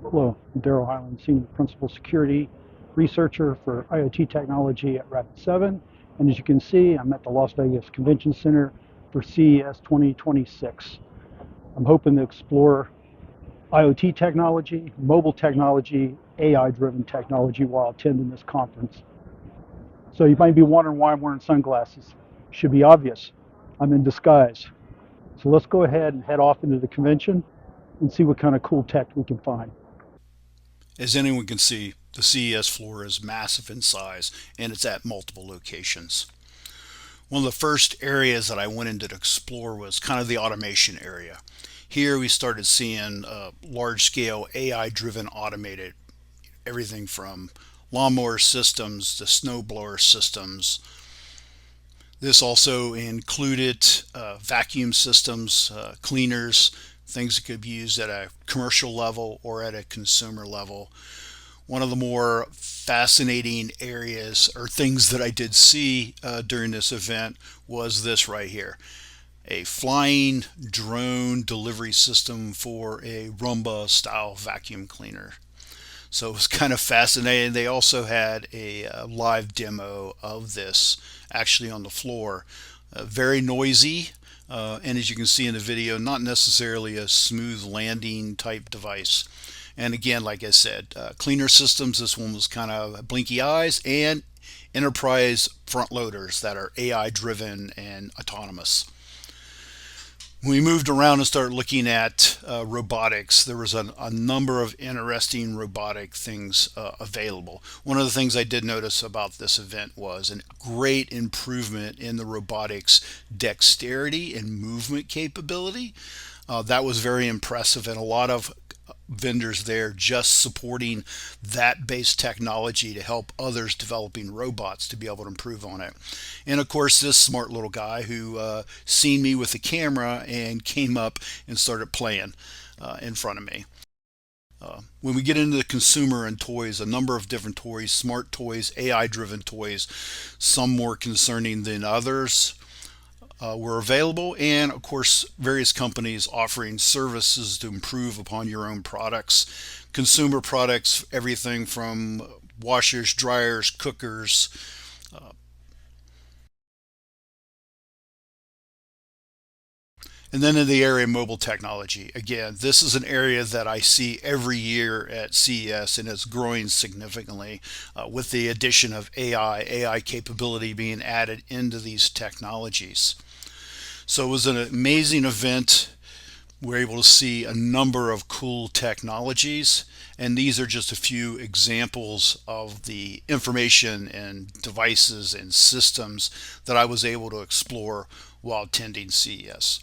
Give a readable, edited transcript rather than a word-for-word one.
Hello, I'm Deral Heiland, Senior Principal Security Researcher for IoT Technology at Rapid7. And as you can see, I'm at the Las Vegas Convention Center for CES 2026. I'm hoping to explore IoT technology, mobile technology, AI-driven technology while attending this conference. So you might be wondering why I'm wearing sunglasses. Should be obvious. I'm in disguise. So let's go ahead and head off into the convention and see what kind of cool tech we can find. As anyone can see, the CES floor is massive in size and it's at multiple locations. One of the first areas that I went in to explore was kind of the automation area. Here we started seeing large scale AI driven automated everything from lawnmower systems to snowblower systems. This also included vacuum systems, cleaners, things that could be used at a commercial level or at a consumer level. One of the more fascinating areas or things that I did see during this event was this right here, a flying drone delivery system for a Roomba style vacuum cleaner. So it was kind of fascinating. They also had a live demo of this actually on the floor. Very noisy, and as you can see in the video, not necessarily a smooth landing type device. And again, like I said, cleaner systems. This one was kind of blinky eyes and enterprise front loaders that are AI driven and autonomous. When we moved around and started looking at robotics, there was a number of interesting robotic things available. One of the things I did notice about this event was a great improvement in the robotics dexterity and movement capability. That was very impressive, and a lot of vendors there just supporting that base technology to help others developing robots to be able to improve on it. And of course, this smart little guy who seen me with the camera and came up and started playing in front of me. When we get into the consumer and toys, a number of different toys, smart toys, AI driven toys, some more concerning than others, were available, and of course various companies offering services to improve upon your own products. Consumer products, everything from washers, dryers, cookers. And then in the area of mobile technology, again, this is an area that I see every year at CES, and it's growing significantly with the addition of AI capability being added into these technologies. So it was an amazing event. We're able to see a number of cool technologies, and these are just a few examples of the information and devices and systems that I was able to explore while attending CES.